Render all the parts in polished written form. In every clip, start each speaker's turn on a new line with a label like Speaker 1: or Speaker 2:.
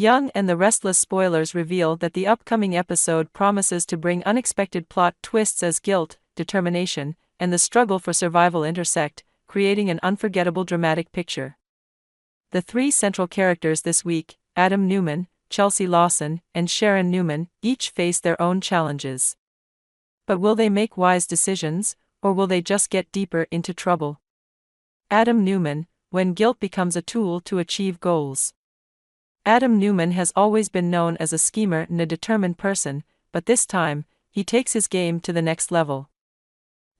Speaker 1: Young and the Restless spoilers reveal that the upcoming episode promises to bring unexpected plot twists as guilt, determination, and the struggle for survival intersect, creating an unforgettable dramatic picture. The three central characters this week, Adam Newman, Chelsea Lawson, and Sharon Newman, each face their own challenges. But will they make wise decisions, or will they just get deeper into trouble? Adam Newman, when guilt becomes a tool to achieve goals. Adam Newman has always been known as a schemer and a determined person, but this time, he takes his game to the next level.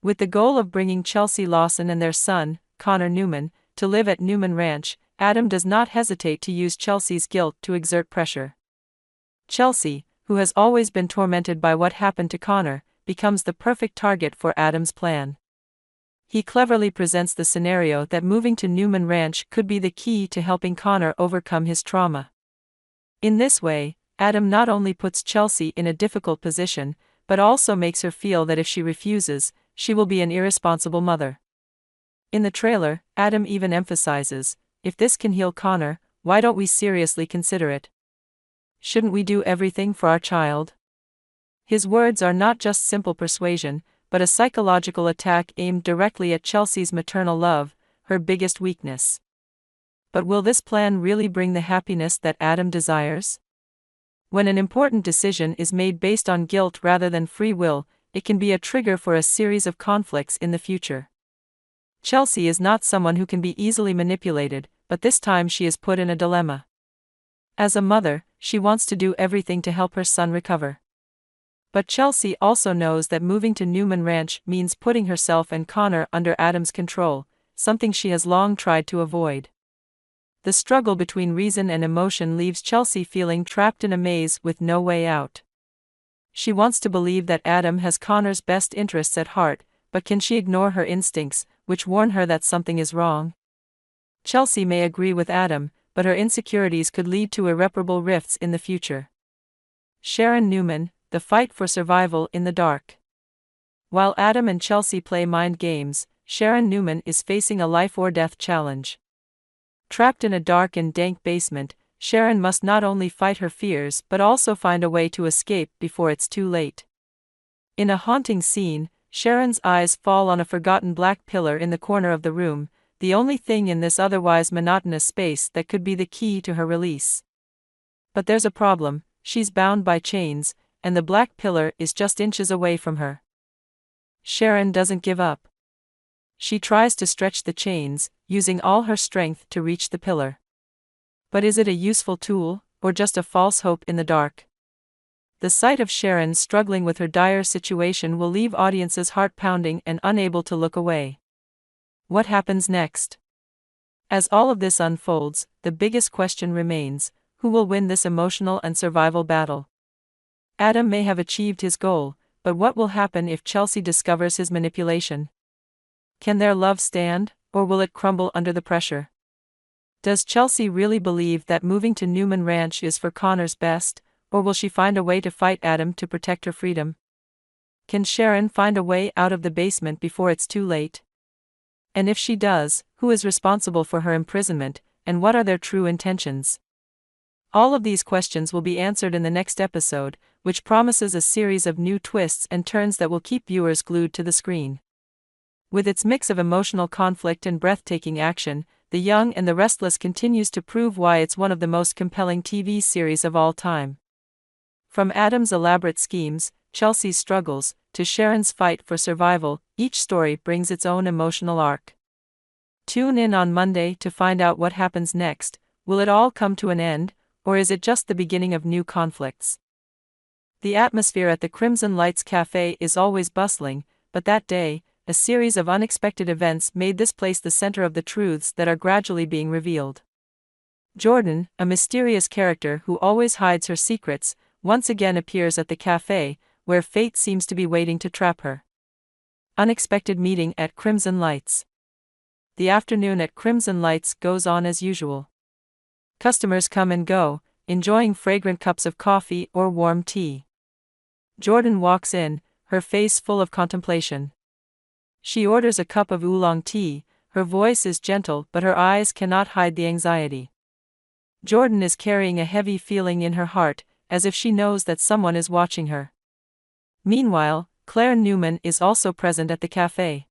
Speaker 1: With the goal of bringing Chelsea Lawson and their son, Connor Newman, to live at Newman Ranch, Adam does not hesitate to use Chelsea's guilt to exert pressure. Chelsea, who has always been tormented by what happened to Connor, becomes the perfect target for Adam's plan. He cleverly presents the scenario that moving to Newman Ranch could be the key to helping Connor overcome his trauma. In this way, Adam not only puts Chelsea in a difficult position, but also makes her feel that if she refuses, she will be an irresponsible mother. In the trailer, Adam even emphasizes, "If this can heal Connor, why don't we seriously consider it? Shouldn't we do everything for our child?" His words are not just simple persuasion, but a psychological attack aimed directly at Chelsea's maternal love, her biggest weakness. But will this plan really bring the happiness that Adam desires? When an important decision is made based on guilt rather than free will, it can be a trigger for a series of conflicts in the future. Chelsea is not someone who can be easily manipulated, but this time she is put in a dilemma. As a mother, she wants to do everything to help her son recover. But Chelsea also knows that moving to Newman Ranch means putting herself and Connor under Adam's control, something she has long tried to avoid. The struggle between reason and emotion leaves Chelsea feeling trapped in a maze with no way out. She wants to believe that Adam has Connor's best interests at heart, but can she ignore her instincts, which warn her that something is wrong? Chelsea may agree with Adam, but her insecurities could lead to irreparable rifts in the future. Sharon Newman, the fight for survival in the dark. While Adam and Chelsea play mind games, Sharon Newman is facing a life-or-death challenge. Trapped in a dark and dank basement, Sharon must not only fight her fears but also find a way to escape before it's too late. In a haunting scene, Sharon's eyes fall on a forgotten black pillar in the corner of the room, the only thing in this otherwise monotonous space that could be the key to her release. But there's a problem: she's bound by chains, and the black pillar is just inches away from her. Sharon doesn't give up. She tries to stretch the chains, using all her strength to reach the pillar. But is it a useful tool, or just a false hope in the dark? The sight of Sharon struggling with her dire situation will leave audiences heart-pounding and unable to look away. What happens next? As all of this unfolds, the biggest question remains: who will win this emotional and survival battle? Adam may have achieved his goal, but what will happen if Chelsea discovers his manipulation? Can their love stand, or will it crumble under the pressure? Does Chelsea really believe that moving to Newman Ranch is for Connor's best, or will she find a way to fight Adam to protect her freedom? Can Sharon find a way out of the basement before it's too late? And if she does, who is responsible for her imprisonment, and what are their true intentions? All of these questions will be answered in the next episode, which promises a series of new twists and turns that will keep viewers glued to the screen. With its mix of emotional conflict and breathtaking action, The Young and the Restless continues to prove why it's one of the most compelling TV series of all time. From Adam's elaborate schemes, Chelsea's struggles, to Sharon's fight for survival, each story brings its own emotional arc. Tune in on Monday to find out what happens next. Will it all come to an end, or is it just the beginning of new conflicts? The atmosphere at the Crimson Lights Cafe is always bustling, but that day, a series of unexpected events made this place the center of the truths that are gradually being revealed. Jordan, a mysterious character who always hides her secrets, once again appears at the cafe, where fate seems to be waiting to trap her. Unexpected meeting at Crimson Lights. The afternoon at Crimson Lights goes on as usual. Customers come and go, enjoying fragrant cups of coffee or warm tea. Jordan walks in, her face full of contemplation. She orders a cup of oolong tea, her voice is gentle but her eyes cannot hide the anxiety. Jordan is carrying a heavy feeling in her heart, as if she knows that someone is watching her. Meanwhile, Claire Newman is also present at the cafe.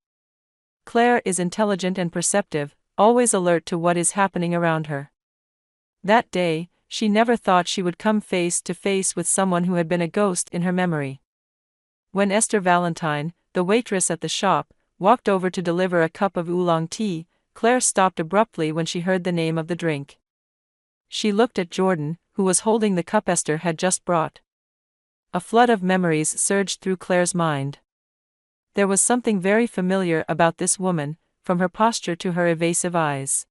Speaker 1: Claire is intelligent and perceptive, always alert to what is happening around her. That day, she never thought she would come face to face with someone who had been a ghost in her memory. When Esther Valentine, the waitress at the shop, walked over to deliver a cup of oolong tea, Claire stopped abruptly when she heard the name of the drink. She looked at Jordan, who was holding the cup Esther had just brought. A flood of memories surged through Claire's mind. There was something very familiar about this woman, from her posture to her evasive eyes.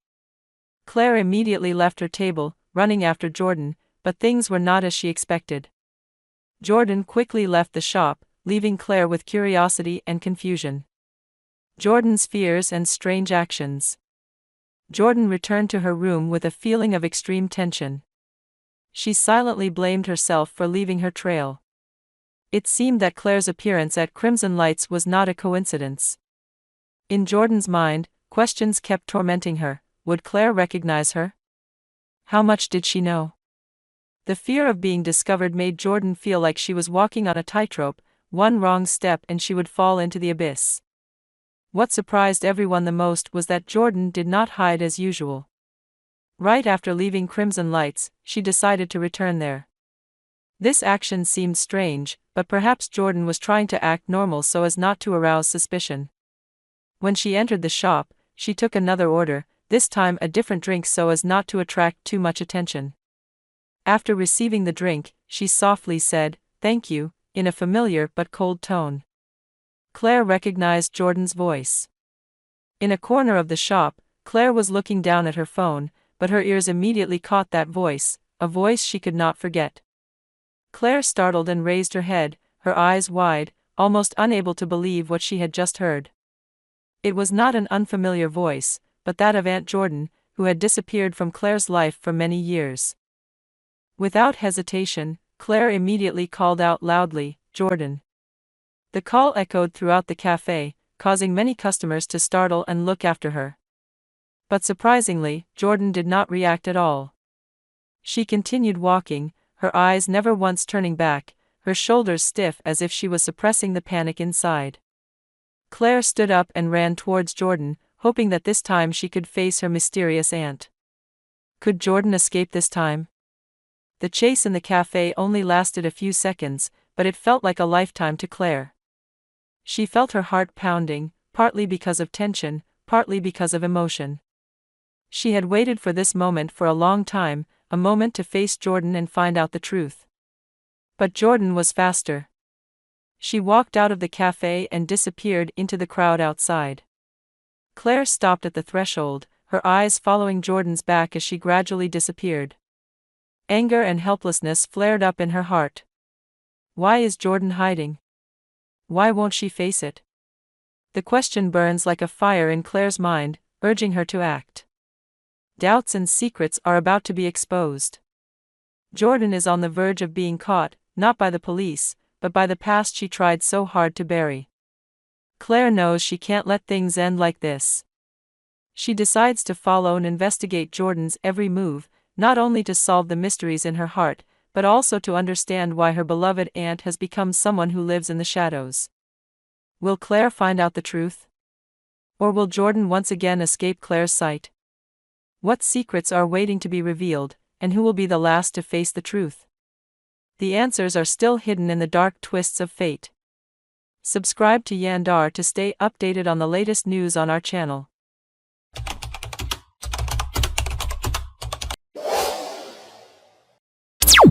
Speaker 1: Claire immediately left her table, running after Jordan, but things were not as she expected. Jordan quickly left the shop, leaving Claire with curiosity and confusion. Jordan's fears and strange actions. Jordan returned to her room with a feeling of extreme tension. She silently blamed herself for leaving her trail. It seemed that Claire's appearance at Crimson Lights was not a coincidence. In Jordan's mind, questions kept tormenting her. Would Claire recognize her? How much did she know? The fear of being discovered made Jordan feel like she was walking on a tightrope. One wrong step and she would fall into the abyss. What surprised everyone the most was that Jordan did not hide as usual. Right after leaving Crimson Lights, she decided to return there. This action seemed strange, but perhaps Jordan was trying to act normal so as not to arouse suspicion. When she entered the shop, she took another order, this time a different drink so as not to attract too much attention. After receiving the drink, she softly said, "Thank you," in a familiar but cold tone. Claire recognized Jordan's voice. In a corner of the shop, Claire was looking down at her phone, but her ears immediately caught that voice, a voice she could not forget. Claire startled and raised her head, her eyes wide, almost unable to believe what she had just heard. It was not an unfamiliar voice, but that of Aunt Jordan, who had disappeared from Claire's life for many years. Without hesitation, Claire immediately called out loudly, "Jordan." The call echoed throughout the cafe, causing many customers to startle and look after her. But surprisingly, Jordan did not react at all. She continued walking, her eyes never once turning back, her shoulders stiff as if she was suppressing the panic inside. Claire stood up and ran towards Jordan, hoping that this time she could face her mysterious aunt. Could Jordan escape this time? The chase in the cafe only lasted a few seconds, but it felt like a lifetime to Claire. She felt her heart pounding, partly because of tension, partly because of emotion. She had waited for this moment for a long time, a moment to face Jordan and find out the truth. But Jordan was faster. She walked out of the cafe and disappeared into the crowd outside. Claire stopped at the threshold, her eyes following Jordan's back as she gradually disappeared. Anger and helplessness flared up in her heart. Why is Jordan hiding? Why won't she face it? The question burns like a fire in Claire's mind, urging her to act. Doubts and secrets are about to be exposed. Jordan is on the verge of being caught, not by the police, but by the past she tried so hard to bury. Claire knows she can't let things end like this. She decides to follow and investigate Jordan's every move, not only to solve the mysteries in her heart, but also to understand why her beloved aunt has become someone who lives in the shadows. Will Claire find out the truth? Or will Jordan once again escape Claire's sight? What secrets are waiting to be revealed, and who will be the last to face the truth? The answers are still hidden in the dark twists of fate. Subscribe to Yandar to stay updated on the latest news on our channel.